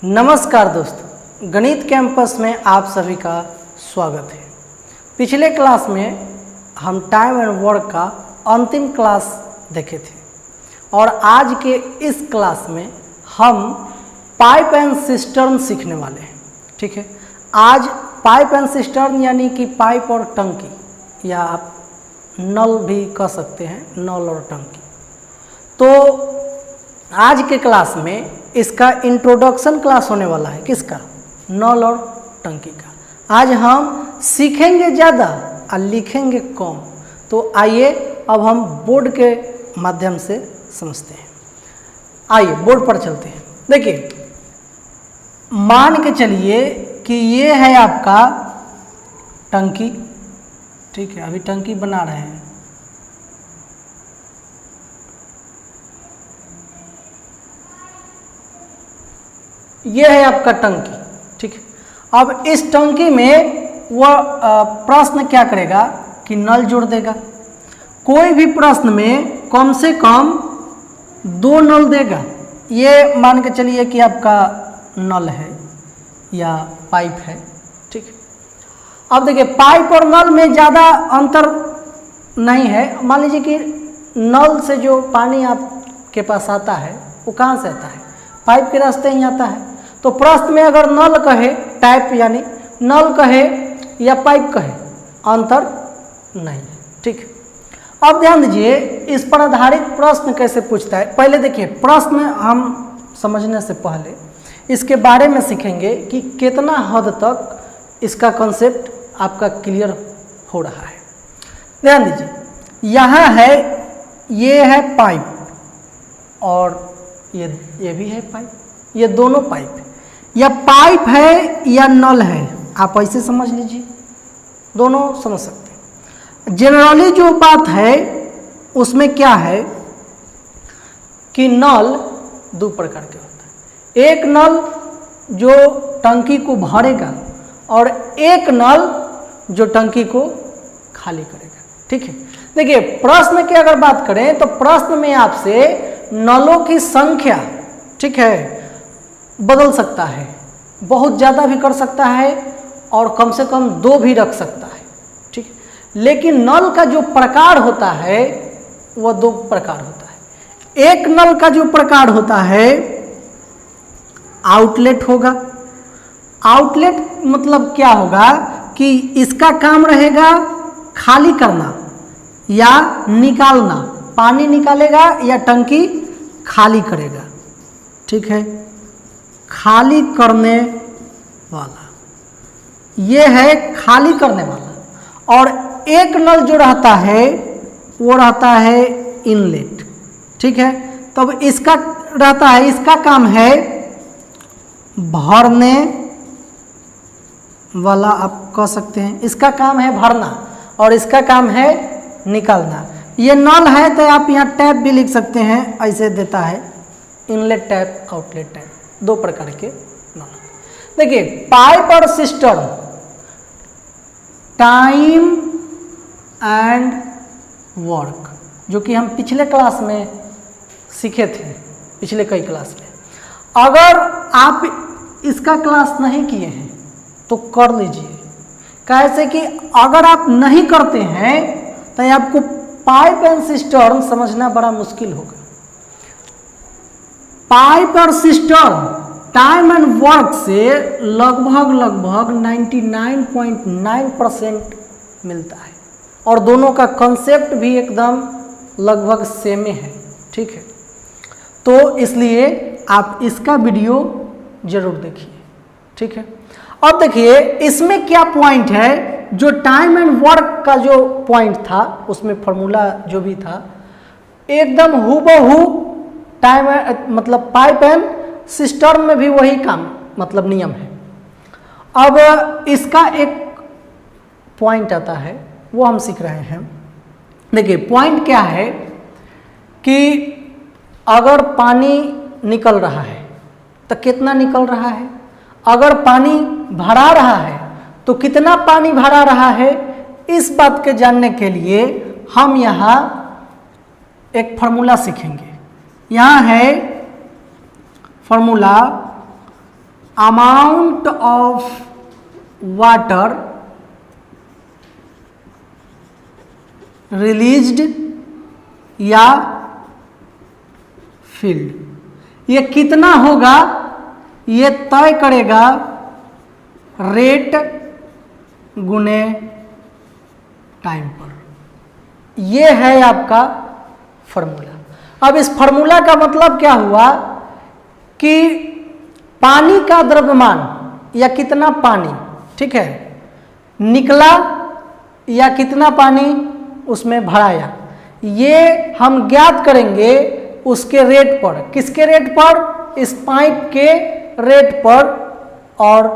नमस्कार दोस्तों, गणित कैंपस में आप सभी का स्वागत है। पिछले क्लास में हम टाइम एंड वर्क का अंतिम क्लास देखे थे और आज के इस क्लास में हम पाइप एंड सिस्टर्न सीखने वाले हैं। ठीक है, आज पाइप एंड सिस्टर्न यानी कि पाइप और टंकी, या आप नल भी कह सकते हैं, नल और टंकी। तो आज के क्लास में इसका इंट्रोडक्शन क्लास होने वाला है। किसका? नल और टंकी का। आज हम सीखेंगे ज़्यादा और लिखेंगे कम। तो आइए अब हम बोर्ड के माध्यम से समझते हैं। आइए बोर्ड पर चलते हैं। देखिए, मान के चलिए कि ये है आपका टंकी। ठीक है, अभी टंकी बना रहे हैं। ये है आपका टंकी। ठीक है, अब इस टंकी में वह प्रश्न क्या करेगा कि नल जोड़ देगा। कोई भी प्रश्न में कम से कम 2 नल देगा। ये मान के चलिए कि आपका नल है या पाइप है। ठीक है, अब देखिए पाइप और नल में ज़्यादा अंतर नहीं है। मान लीजिए कि नल से जो पानी आपके पास आता है वो कहाँ से आता है? पाइप के रास्ते ही आता है। तो प्रश्न में अगर नल कहे, टैप यानी नल कहे या पाइप कहे, अंतर नहीं है। ठीक है, अब ध्यान दीजिए इस पर आधारित प्रश्न कैसे पूछता है। पहले देखिए, प्रश्न हम समझने से पहले इसके बारे में सीखेंगे कि कितना हद तक इसका कॉन्सेप्ट आपका क्लियर हो रहा है। ध्यान दीजिए, यहाँ है, ये है पाइप और ये भी है पाइप। ये दोनों पाइप है। या पाइप है या नल है, आप ऐसे समझ लीजिए, दोनों समझ सकते हैं। जनरली जो बात है उसमें क्या है कि नल 2 प्रकार के होता है। एक नल जो टंकी को भरेगा और एक नल जो टंकी को खाली करेगा। ठीक है, देखिए प्रश्न की अगर बात करें तो प्रश्न में आपसे नलों की संख्या, ठीक है, बदल सकता है। बहुत ज़्यादा भी कर सकता है और कम से कम 2 भी रख सकता है। ठीक, लेकिन नल का जो प्रकार होता है वह 2 प्रकार होता है। एक नल का जो प्रकार होता है आउटलेट होगा। आउटलेट मतलब क्या होगा कि इसका काम रहेगा खाली करना या निकालना। पानी निकालेगा या टंकी खाली करेगा। ठीक है, खाली करने वाला, ये है खाली करने वाला। और एक नल जो रहता है वो रहता है इनलेट। ठीक है, तब इसका रहता है, इसका काम है भरने वाला, आप कह सकते हैं। इसका काम है भरना और इसका काम है निकालना। ये नल है तो आप यहाँ टैप भी लिख सकते हैं, ऐसे देता है इनलेट टैप, आउटलेट टैप, 2 प्रकार के नल। देखिए पाइप और सिस्टर्न, टाइम एंड वर्क, जो कि हम पिछले क्लास में सीखे थे, पिछले कई क्लास में। अगर आप इसका क्लास नहीं किए हैं तो कर लीजिए। कैसे कि अगर आप नहीं करते हैं तो आपको पाइप एंड सिस्टर्न समझना बड़ा मुश्किल होगा। पाइप और सिस्टर्न टाइम एंड वर्क से लगभग 99.9% मिलता है और दोनों का कॉन्सेप्ट भी एकदम लगभग सेम है। ठीक है, तो इसलिए आप इसका वीडियो जरूर देखिए। ठीक है, अब देखिए इसमें क्या पॉइंट है। जो टाइम एंड वर्क का जो पॉइंट था उसमें फॉर्मूला जो भी था एकदम हूबहू टाइम मतलब पाइप एंड सिस्टर्न में भी वही काम मतलब नियम है। अब इसका एक पॉइंट आता है, वो हम सीख रहे हैं। देखिए पॉइंट क्या है कि अगर पानी निकल रहा है तो कितना निकल रहा है, अगर पानी भरा रहा है तो कितना पानी भरा रहा है। इस बात के जानने के लिए हम यहाँ एक फार्मूला सीखेंगे। यहाँ है formula amount of water released या फील्ड, ये कितना होगा ये तय करेगा रेट गुने टाइम पर। ये है आपका फॉर्मूला। अब इस फॉर्मूला का मतलब क्या हुआ कि पानी का द्रव्यमान या कितना पानी, ठीक है, निकला या कितना पानी उसमें भराया, ये हम ज्ञात करेंगे उसके रेट पर। किसके रेट पर? इस पाइप के रेट पर और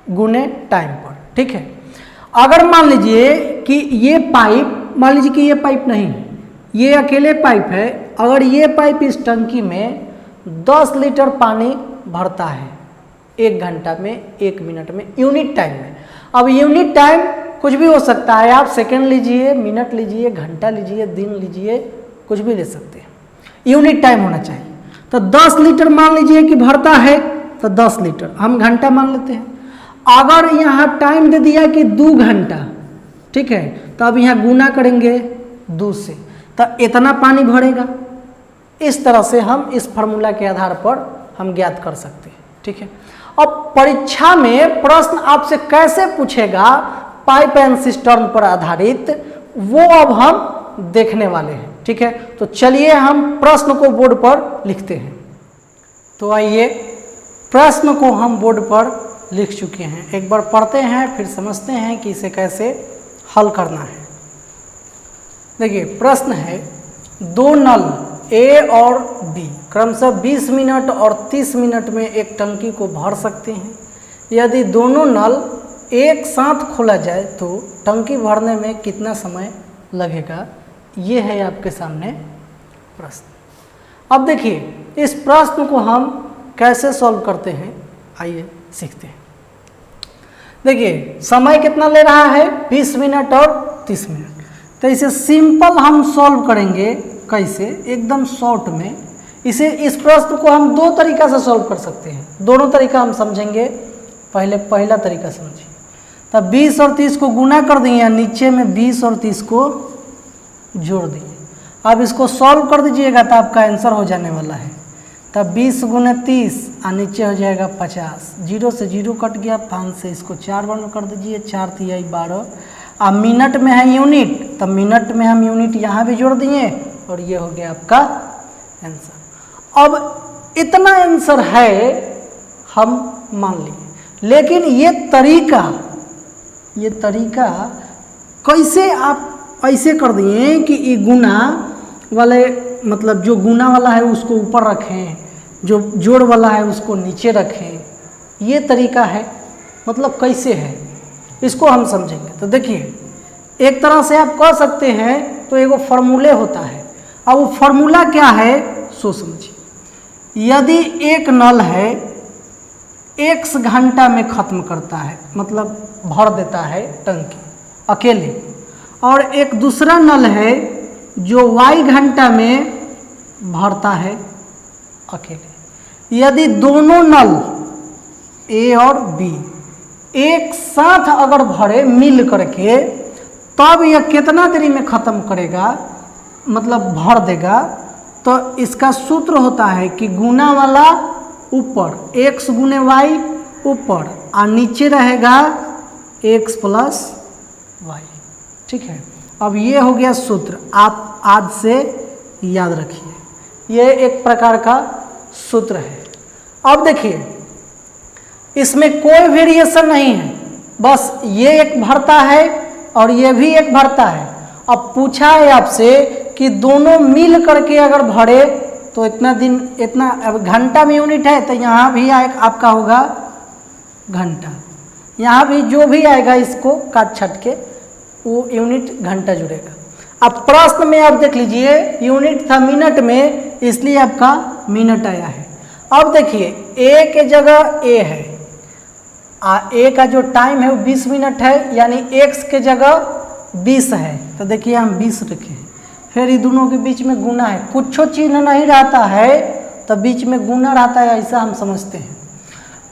गुने टाइम पर, ठीक है। अगर मान लीजिए कि ये पाइप, मान लीजिए कि ये पाइप नहीं, ये अकेले पाइप है, अगर ये पाइप इस टंकी में 10 लीटर पानी भरता है 1 घंटा में, 1 मिनट में, यूनिट टाइम में। अब यूनिट टाइम कुछ भी हो सकता है, आप सेकंड लीजिए, मिनट लीजिए, घंटा लीजिए, दिन लीजिए, कुछ भी ले सकते हैं, यूनिट टाइम होना चाहिए। तो 10 लीटर मान लीजिए कि भरता है, तो 10 लीटर हम घंटा मान लेते हैं। अगर यहाँ टाइम दे दिया कि 2 घंटा, ठीक है, तो अब यहाँ गुना करेंगे 2 से, तो इतना पानी भरेगा। इस तरह से हम इस फार्मूला के आधार पर हम ज्ञात कर सकते हैं, ठीक है। अब परीक्षा में प्रश्न आपसे कैसे पूछेगा पाइप एंड सिस्टर्न पर आधारित, वो अब हम देखने वाले हैं, ठीक है। तो चलिए हम प्रश्न को बोर्ड पर लिखते हैं। तो आइए, प्रश्न को हम बोर्ड पर लिख चुके हैं, एक बार पढ़ते हैं फिर समझते हैं कि इसे कैसे हल करना है। देखिए प्रश्न है, 2 नल ए और बी क्रमशः 20 मिनट और 30 मिनट में एक टंकी को भर सकते हैं। यदि दोनों नल एक साथ खोला जाए तो टंकी भरने में कितना समय लगेगा, ये है आपके सामने प्रश्न। अब देखिए इस प्रश्न को हम कैसे सॉल्व करते हैं, आइए सीखते हैं। देखिए समय कितना ले रहा है, 20 मिनट और 30 मिनट। तो इसे सिंपल हम सॉल्व करेंगे, कैसे, एकदम शॉर्ट में। इसे, इस प्रश्न को हम 2 तरीका से सॉल्व कर सकते हैं, दोनों तरीका हम समझेंगे। पहले पहला तरीका समझिए, तब 20 और 30 को गुना कर दिए, नीचे में 20 और 30 को जोड़ दिए। अब इसको सॉल्व कर दीजिएगा तो आपका आंसर हो जाने वाला है। तब 20 गुने 30 और नीचे हो जाएगा 50। 0 से 0 कट गया, 5 से इसको 4 बार में कर दीजिए, 4 तिहाई 12। अब मिनट में है यूनिट, तब मिनट में हम यूनिट यहाँ भी जोड़ दिए और ये हो गया आपका आंसर। अब इतना आंसर है हम मान लिए, लेकिन ये तरीका कैसे आप ऐसे कर दिए कि ये गुना वाले, मतलब जो गुना वाला है उसको ऊपर रखें, जो जोड़ वाला है उसको नीचे रखें, ये तरीका है। मतलब कैसे है इसको हम समझेंगे। तो देखिए एक तरह से आप कह सकते हैं, तो एगो फार्मूले होता है। अब वो फार्मूला क्या है सो समझिए। यदि एक नल है x घंटा में ख़त्म करता है, मतलब भर देता है टंकी अकेले, और एक दूसरा नल है जो y घंटा में भरता है अकेले। यदि दोनों नल A और B एक साथ अगर भरे मिल करके, तब यह कितना देरी में ख़त्म करेगा, मतलब भर देगा। तो इसका सूत्र होता है कि गुना वाला ऊपर, x गुने y ऊपर, और नीचे रहेगा x प्लस y, ठीक है। अब ये हो गया सूत्र, आप आज से याद रखिए, ये एक प्रकार का सूत्र है। अब देखिए इसमें कोई वेरिएशन नहीं है, बस ये एक भरता है और ये भी एक भरता है। अब पूछा है आपसे कि दोनों मिल करके अगर भरे तो इतना दिन, इतना, अब घंटा में यूनिट है तो यहाँ भी आपका होगा घंटा, यहाँ भी जो भी आएगा इसको काट छट के वो यूनिट घंटा जुड़ेगा। अब प्रश्न में आप देख लीजिए यूनिट था मिनट में, इसलिए आपका मिनट आया है। अब देखिए ए के जगह ए है, ए का जो टाइम है वो 20 मिनट है, यानी x के जगह 20 है, तो देखिए हम 20 रखे हैं। फिर ये दोनों के बीच में गुना है, कुछ चिन्ह नहीं रहता है तो बीच में गुना रहता है, ऐसा हम समझते हैं।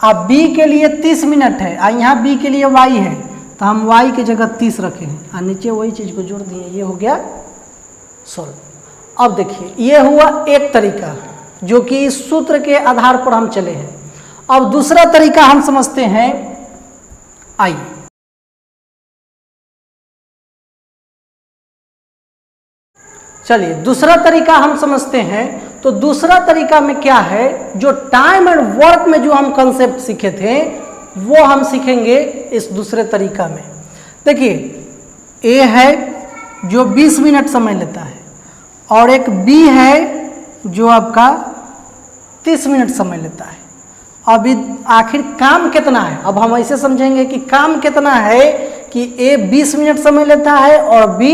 अब b के लिए 30 मिनट है, यहाँ b के लिए y है, तो हम y की जगह 30 रखे हैं और नीचे वही चीज़ को जोड़ दिए, ये हो गया सॉल्व। अब देखिए ये हुआ एक तरीका जो कि इस सूत्र के आधार पर हम चले हैं। अब दूसरा तरीका हम समझते हैं, आइए चलिए दूसरा तरीका हम समझते हैं। तो दूसरा तरीका में क्या है, जो टाइम एंड वर्क में जो हम कंसेप्ट सीखे थे वो हम सीखेंगे इस दूसरे तरीका में। देखिए ए है जो 20 मिनट समय लेता है और एक बी है जो आपका 30 मिनट समय लेता है। अभी आखिर काम कितना है, अब हम ऐसे समझेंगे कि काम कितना है कि ए 20 मिनट समय लेता है और बी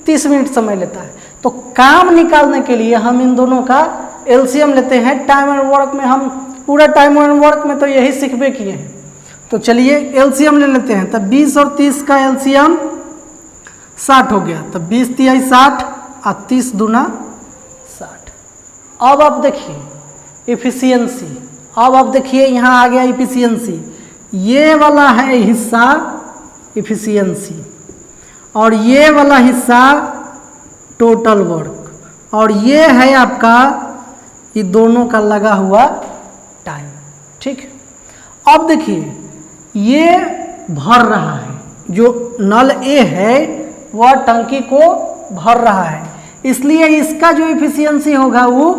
30 मिनट समय लेता है। तो काम निकालने के लिए हम इन दोनों का एलसीएम लेते हैं। टाइम एंड वर्क में हम पूरा टाइम एंड वर्क में तो यही सीखबे किए हैं, तो चलिए एलसीएम ले लेते हैं। तब 20 और 30 का एलसीएम 60 हो गया, तब 20 तिहाई 60 और 30 दूना 60। अब आप देखिए इफिशियंसी, अब आप देखिए यहाँ आ गया इफिशियंसी, ये वाला है हिस्सा इफिशियंसी और ये वाला हिस्सा टोटल वर्क और ये है आपका ये दोनों का लगा हुआ टाइम। ठीक, अब देखिए ये भर रहा है, जो नल ए है वह टंकी को भर रहा है, इसलिए इसका जो इफिशियंसी होगा वो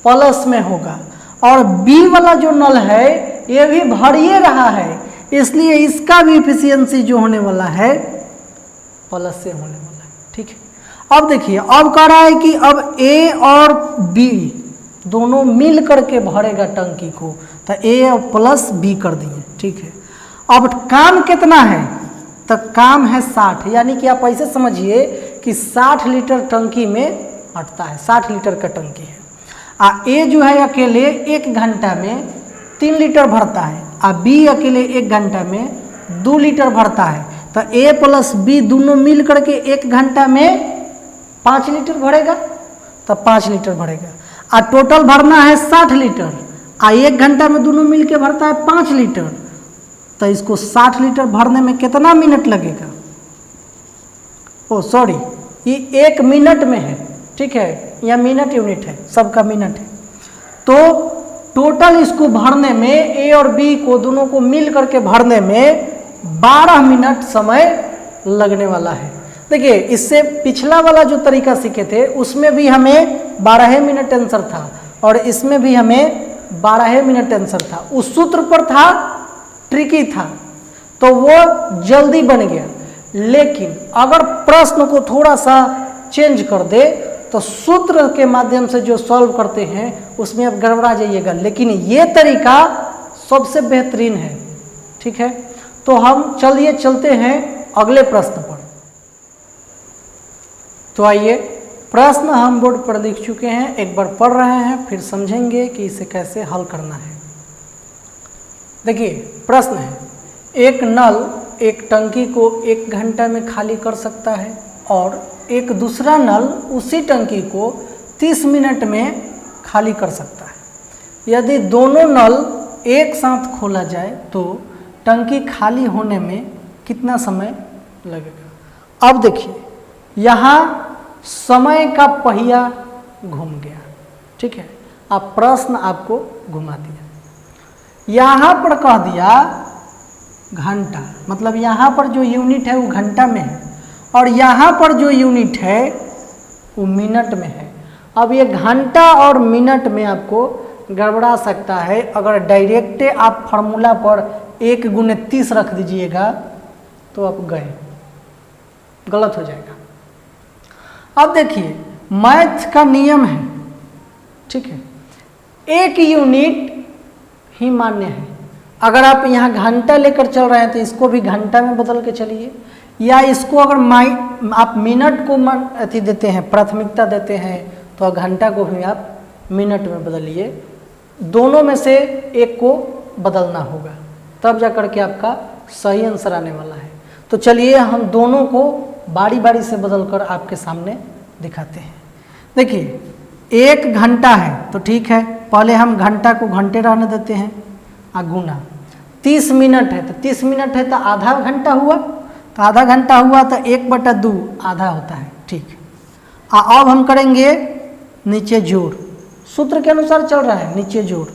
प्लस में होगा। और बी वाला जो नल है ये भी भर ही रहा है, इसलिए इसका भी इफिशियंसी जो होने वाला है प्लस से होने वाला है। ठीक है, अब देखिए अब कह रहा है कि अब ए और बी दोनों मिल करके भरेगा टंकी को, तो ए और प्लस बी कर दिए। ठीक है, अब काम कितना है, तो काम है 60, यानी कि आप ऐसे समझिए कि 60 लीटर टंकी में अटता है, 60 लीटर का टंकी है। ए जो है अकेले 1 घंटा में 3 लीटर भरता है और बी अकेले 1 घंटा में 2 लीटर भरता है, तो ए प्लस बी दोनों मिल करके 1 घंटा में 5 लीटर भरेगा, तो 5 लीटर भरेगा। और टोटल भरना है 60 लीटर और 1 घंटा में दोनों मिल के भरता है 5 लीटर, तो इसको 60 लीटर भरने में कितना मिनट लगेगा, ओ सॉरी ये 1 मिनट में है। ठीक है, यह मिनट यूनिट है, सबका मिनट है। तो टोटल इसको भरने में ए और बी को दोनों को मिल करके भरने में 12 मिनट समय लगने वाला है। देखिए इससे पिछला वाला जो तरीका सीखे थे उसमें भी हमें 12 मिनट आंसर था और इसमें भी हमें 12 मिनट आंसर था। उस सूत्र पर था, ट्रिकी था, तो वो जल्दी बन गया। लेकिन अगर प्रश्न को थोड़ा सा चेंज कर दे तो सूत्र के माध्यम से जो सॉल्व करते हैं उसमें आप गड़बड़ा जाइएगा, लेकिन ये तरीका सबसे बेहतरीन है। ठीक है, तो हम चलिए चलते हैं अगले प्रश्न पर। तो आइए, प्रश्न हम बोर्ड पर लिख चुके हैं, एक बार पढ़ रहे हैं फिर समझेंगे कि इसे कैसे हल करना है। देखिए प्रश्न है, एक नल एक टंकी को 1 घंटा में खाली कर सकता है और एक दूसरा नल उसी टंकी को 30 मिनट में खाली कर सकता है। यदि दोनों नल एक साथ खोला जाए तो टंकी खाली होने में कितना समय लगेगा। अब देखिए यहाँ समय का पहिया घूम गया। ठीक है, अब प्रश्न आपको घुमा दिया, यहाँ पर कह दिया घंटा, मतलब यहाँ पर जो यूनिट है वो घंटा में है और यहाँ पर जो यूनिट है वो मिनट में है। अब ये घंटा और मिनट में आपको गड़बड़ा सकता है, अगर डायरेक्ट आप फार्मूला पर 1 गुने 30 रख दीजिएगा तो आप गए, गलत हो जाएगा। अब देखिए मैथ का नियम है, ठीक है, 1 यूनिट ही मान्य है। अगर आप यहाँ घंटा लेकर चल रहे हैं तो इसको भी घंटा में बदल के चलिए, या इसको अगर आप मिनट को अति देते हैं, प्राथमिकता देते हैं, तो घंटा को भी आप मिनट में बदलिए। दोनों में से एक को बदलना होगा, तब जा कर के आपका सही आंसर आने वाला है। तो चलिए हम दोनों को बारी बारी से बदलकर आपके सामने दिखाते हैं। देखिए 1 घंटा है तो ठीक है, पहले हम घंटा को घंटे रहने देते हैं, गुना 30 मिनट है तो 30 मिनट है तो आधा घंटा हुआ, तो आधा घंटा हुआ तो 1/2 आधा होता है। ठीक है, अब हम करेंगे नीचे जोड़, सूत्र के अनुसार चल रहा है, नीचे जोड़,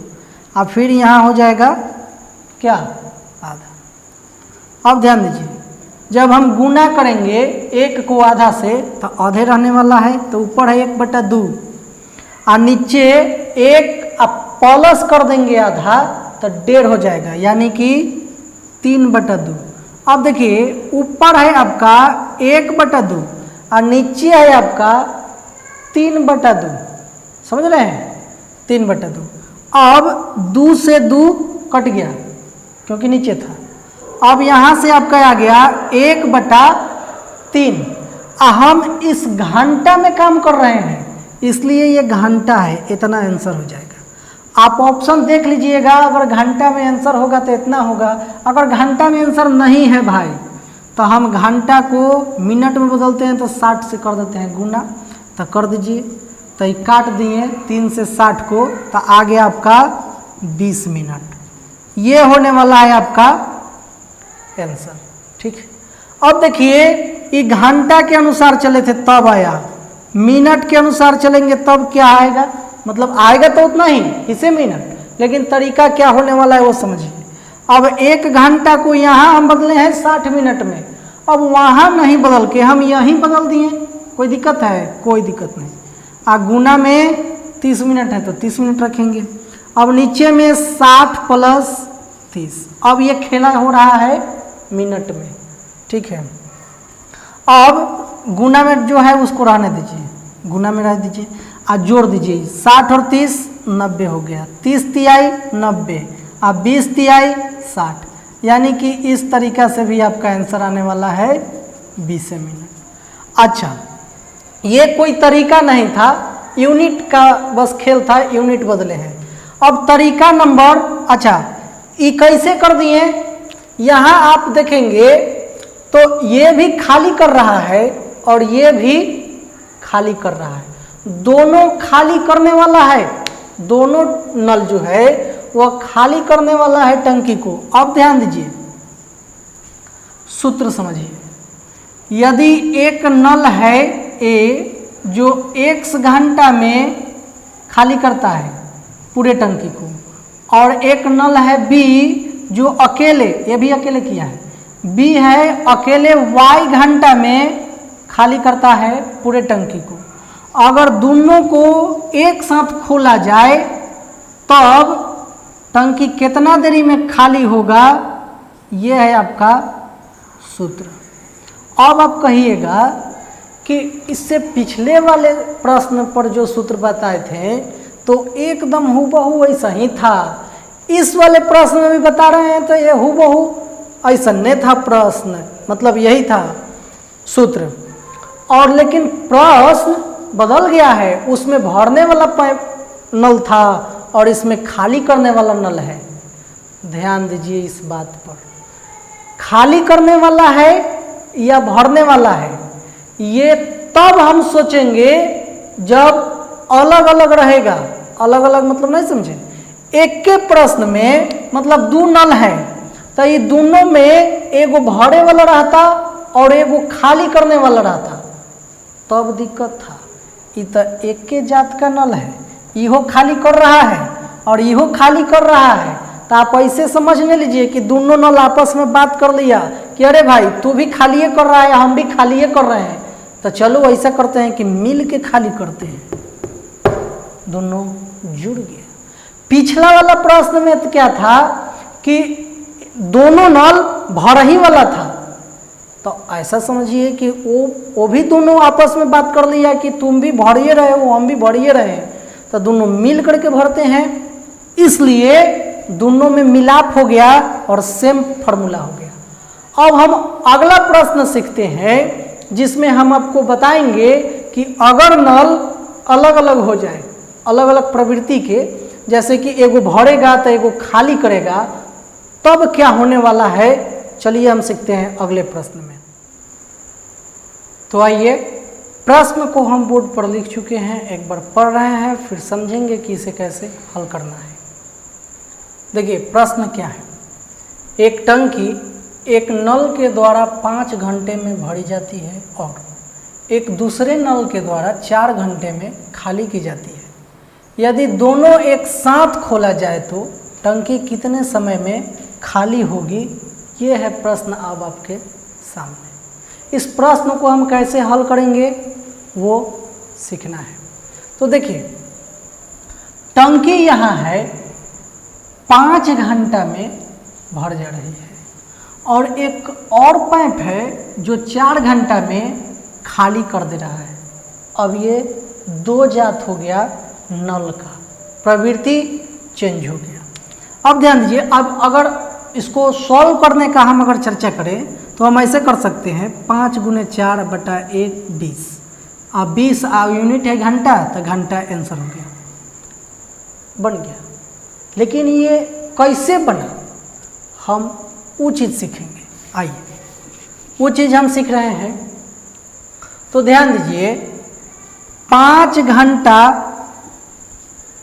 अब फिर यहाँ हो जाएगा क्या, आधा। अब ध्यान दीजिए, जब हम गुना करेंगे 1 को आधा से तो आधे रहने वाला है, तो ऊपर है 1/2 और नीचे 1 अब प्लस कर देंगे आधा तो 1.5 हो जाएगा, यानी कि 3/2। अब देखिए ऊपर है आपका 1/2 और नीचे है आपका 3/2, समझ रहे हैं, 3/2। अब 2 से 2 कट गया क्योंकि नीचे था, अब यहाँ से आपका आ गया 1/3। हम इस घंटा में काम कर रहे हैं इसलिए ये घंटा है, इतना आंसर हो जाएगा। आप ऑप्शन देख लीजिएगा, अगर घंटा में आंसर होगा तो इतना होगा, अगर घंटा में आंसर नहीं है भाई तो हम घंटा को मिनट में बदलते हैं तो 60 से कर देते हैं गुना, तो कर दीजिए, तो ये काट दिए 3 से 60 को, तो आ गया आपका 20 मिनट। ये होने वाला है आपका आंसर। ठीक, अब देखिए ये घंटा के अनुसार चले थे तब आया, मिनट के अनुसार चलेंगे तब क्या आएगा, मतलब आएगा तो उतना ही इसे मिनट, लेकिन तरीका क्या होने वाला है वो समझिए। अब 1 घंटा को यहाँ हम बदले हैं 60 मिनट में, अब वहाँ नहीं बदल के हम यहीं बदल दिए, कोई दिक्कत है, कोई दिक्कत नहीं। गुना में 30 मिनट है तो 30 मिनट रखेंगे। अब नीचे में 60 + 30, अब ये खेला हो रहा है मिनट में। ठीक है, अब गुना में जो है उसको रहने दीजिए, गुना में रह दीजिए और जोड़ दीजिए, 60 और 30 90 हो गया, 30 तिहाई 90 और 20 तिहाई 60, यानी कि इस तरीका से भी आपका आंसर आने वाला है 20 मिनट। अच्छा, ये कोई तरीका नहीं था, यूनिट का बस खेल था, यूनिट बदले हैं। अब तरीका नंबर, अच्छा ये कैसे कर दिए, यहाँ आप देखेंगे तो ये भी खाली कर रहा है और ये भी खाली कर रहा है, दोनों खाली करने वाला है, दोनों नल जो है वह खाली करने वाला है टंकी को। अब ध्यान दीजिए, सूत्र समझिए, यदि एक नल है ए जो 1 घंटा में खाली करता है पूरे टंकी को, और एक नल है बी जो अकेले, ये भी अकेले किया है, बी है अकेले y घंटा में खाली करता है पूरे टंकी को। अगर दोनों को एक साथ खोला जाए तब टंकी कितना देरी में खाली होगा, ये है आपका सूत्र। अब आप कहिएगा कि इससे पिछले वाले प्रश्न पर जो सूत्र बताए थे तो एकदम हूबहू ऐसा ही था, इस वाले प्रश्न में भी बता रहे हैं तो ये हूबहू ऐसा नहीं था प्रश्न, मतलब यही था सूत्र, और लेकिन प्रश्न बदल गया है, उसमें भरने वाला नल था और इसमें खाली करने वाला नल है। ध्यान दीजिए इस बात पर, खाली करने वाला है या भरने वाला है, ये तब हम सोचेंगे जब अलग अलग रहेगा। अलग अलग मतलब नहीं समझे, एक के प्रश्न में मतलब 2 नल है तो ये दोनों में एगो भरे वाला रहता और एगो खाली करने वाला रहता, तब दिक्कत था। ये तो एक के जात का नल है, इहो खाली कर रहा है और इहो खाली कर रहा है, तो आप ऐसे समझ नहीं लीजिए कि दोनों नल आपस में बात कर लिया कि अरे भाई तू भी खाली कर रहा है हम भी खाली कर रहे हैं, तो चलो ऐसा करते हैं कि मिल के खाली करते हैं, दोनों जुड़ गए। पिछला वाला प्रश्न में तो क्या था कि दोनों नल भर ही वाला था, तो ऐसा समझिए कि वो भी दोनों आपस में बात कर लिया कि तुम भी भरिए रहे हो हम भी भरिए रहे, तो दोनों मिल करके भरते हैं, इसलिए दोनों में मिलाप हो गया और सेम फार्मूला हो गया। अब हम अगला प्रश्न सीखते हैं जिसमें हम आपको बताएंगे कि अगर नल अलग अलग हो जाए, अलग अलग प्रवृत्ति के, जैसे कि एगो भरेगा तो एगो खाली करेगा, तब क्या होने वाला है, चलिए हम सीखते हैं अगले प्रश्न में। तो आइए, प्रश्न को हम बोर्ड पर लिख चुके हैं, एक बार पढ़ रहे हैं फिर समझेंगे कि इसे कैसे हल करना है। देखिए प्रश्न क्या है, एक टंकी एक नल के द्वारा 5 घंटे में भरी जाती है और एक दूसरे नल के द्वारा 4 घंटे में खाली की जाती है। यदि दोनों एक साथ खोला जाए तो टंकी कितने समय में खाली होगी? ये है प्रश्न अब आपके सामने। इस प्रश्न को हम कैसे हल करेंगे वो सीखना है। तो देखिए टंकी यहाँ है 5 घंटा में भर जा रही है और एक और पाइप है जो 4 घंटा में खाली कर दे रहा है। अब ये दो जात हो गया नल का, प्रवृत्ति चेंज हो गया। अब ध्यान दीजिए, अब अगर इसको सॉल्व करने का हम अगर चर्चा करें तो हम ऐसे कर सकते हैं 5 × 4 बटा 1 20। अब 20 यूनिट है घंटा, तो घंटा आंसर हो गया, बन गया। लेकिन ये कैसे बना हम वो चीज़ सीखेंगे। आइए वो चीज़ हम सीख रहे हैं। तो ध्यान दीजिए 5 घंटा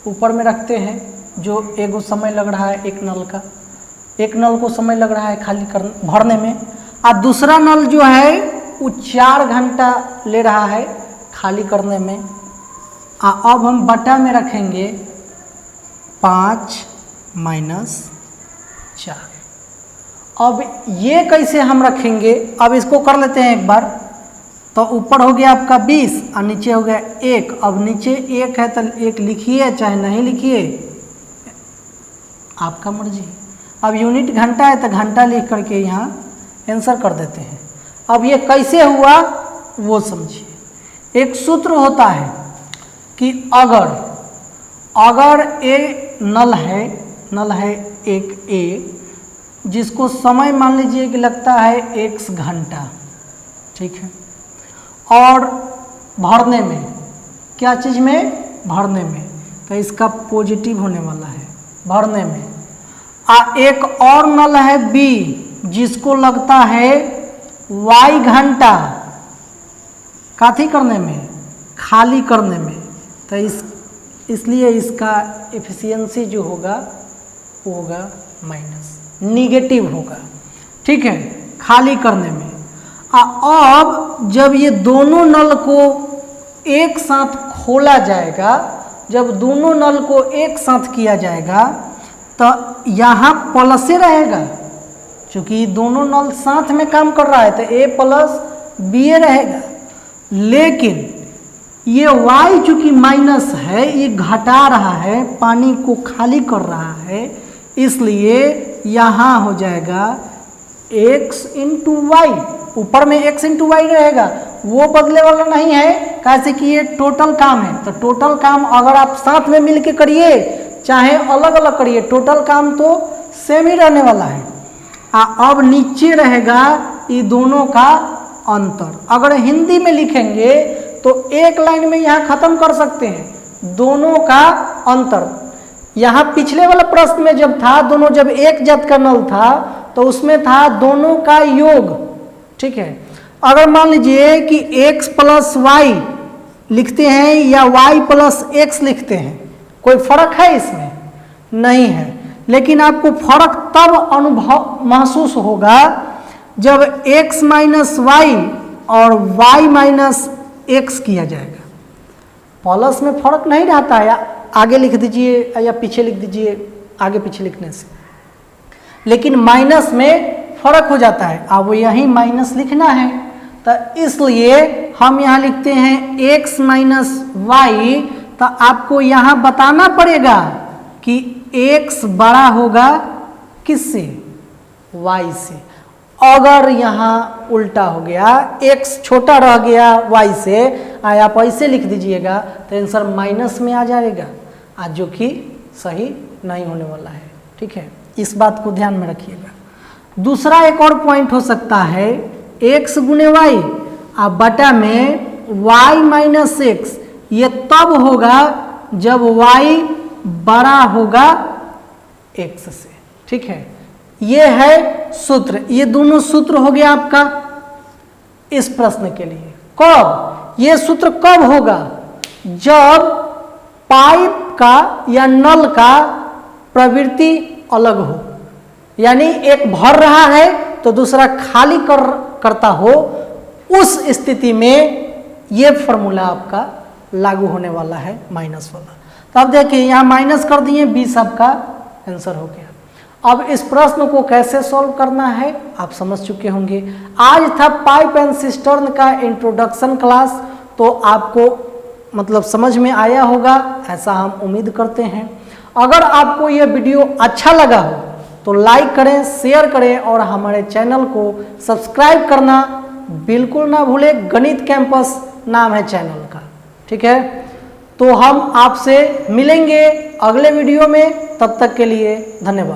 ऊपर में रखते हैं, जो एगो समय लग रहा है एक नल का, एक नल को समय लग रहा है खाली कर भरने में, और दूसरा नल जो है वो 4 घंटा ले रहा है खाली करने में। अब हम बटा में रखेंगे 5 - 4। अब ये कैसे हम रखेंगे, अब इसको कर लेते हैं एक बार। तो ऊपर हो गया आपका 20 और नीचे हो गया 1। अब नीचे 1 है तो 1 लिखिए चाहे नहीं लिखिए, आपका मर्जी। अब यूनिट घंटा है तो घंटा लिख करके यहाँ आंसर कर देते हैं। अब ये कैसे हुआ वो समझिए। एक सूत्र होता है कि अगर ए नल है एक ए, जिसको समय मान लीजिए कि लगता है x घंटा, ठीक है, और भरने में क्या चीज़ में, भरने में, तो इसका पॉजिटिव होने वाला है भरने में। एक और नल है B जिसको लगता है y घंटा काथी करने में, खाली करने में, तो इसलिए इसका एफिशिएंसी जो होगा वो होगा माइनस, निगेटिव होगा, ठीक है, खाली करने में। अब जब ये दोनों नल को एक साथ खोला जाएगा, जब दोनों नल को एक साथ किया जाएगा तो यहाँ प्लस से रहेगा, क्योंकि दोनों नल साथ में काम कर रहा है तो A + BA रहेगा। लेकिन ये Y चूँकि माइनस है, ये घटा रहा है, पानी को खाली कर रहा है, इसलिए यहाँ हो जाएगा x × y। ऊपर में x × y रहेगा, वो बदले वाला नहीं है, कैसे कि ये टोटल काम है। तो टोटल काम अगर आप साथ में मिल के करिए चाहे अलग अलग करिए, टोटल काम तो सेम ही रहने वाला है। अब नीचे रहेगा ये दोनों का अंतर। अगर हिंदी में लिखेंगे तो एक लाइन में यहाँ खत्म कर सकते हैं, दोनों का अंतर। यहाँ पिछले वाला प्रश्न में जब था दोनों, जब एक जात का नल था तो उसमें था दोनों का योग, ठीक है। अगर मान लीजिए कि x + y लिखते हैं या y + x लिखते हैं, कोई फर्क है इसमें? नहीं है। लेकिन आपको फर्क तब अनुभव महसूस होगा जब x - y और y - x किया जाएगा। प्लस में फर्क नहीं रहता है, आगे लिख दीजिए या पीछे लिख दीजिए, आगे पीछे लिखने से। लेकिन माइनस में फर्क हो जाता है, अब यही माइनस लिखना है तो इसलिए हम यहाँ लिखते हैं x - y। तो आपको यहाँ बताना पड़ेगा कि x बड़ा होगा किससे, y से। अगर यहाँ उल्टा हो गया, x छोटा रह गया y से, आप ऐसे लिख दीजिएगा तो आंसर माइनस में आ जाएगा, आज जो कि सही नहीं होने वाला है, ठीक है। इस बात को ध्यान में रखिएगा। दूसरा एक और पॉइंट हो सकता है x × y और बटा में y - x, ये तब होगा जब y बड़ा होगा x से, ठीक है। ये है सूत्र, ये दोनों सूत्र हो गया आपका इस प्रश्न के लिए। कब ये सूत्र कब होगा, जब पाइप का या नल का प्रवृत्ति अलग हो, यानी एक भर रहा है तो दूसरा खाली करता हो, उस स्थिति में ये फॉर्मूला आपका लागू होने वाला है माइनस वाला। तो अब देखिए यहाँ माइनस कर दिए, 20 आपका आंसर हो गया। अब इस प्रश्न को कैसे सॉल्व करना है आप समझ चुके होंगे। आज था पाइप एंड सिस्टर्न का इंट्रोडक्शन क्लास, तो आपको मतलब समझ में आया होगा, ऐसा हम उम्मीद करते हैं। अगर आपको यह वीडियो अच्छा लगा हो तो लाइक करें, शेयर करें और हमारे चैनल को सब्सक्राइब करना बिल्कुल ना भूलें। गणित कैंपस नाम है चैनल का, ठीक है। तो हम आपसे मिलेंगे अगले वीडियो में, तब तक के लिए धन्यवाद।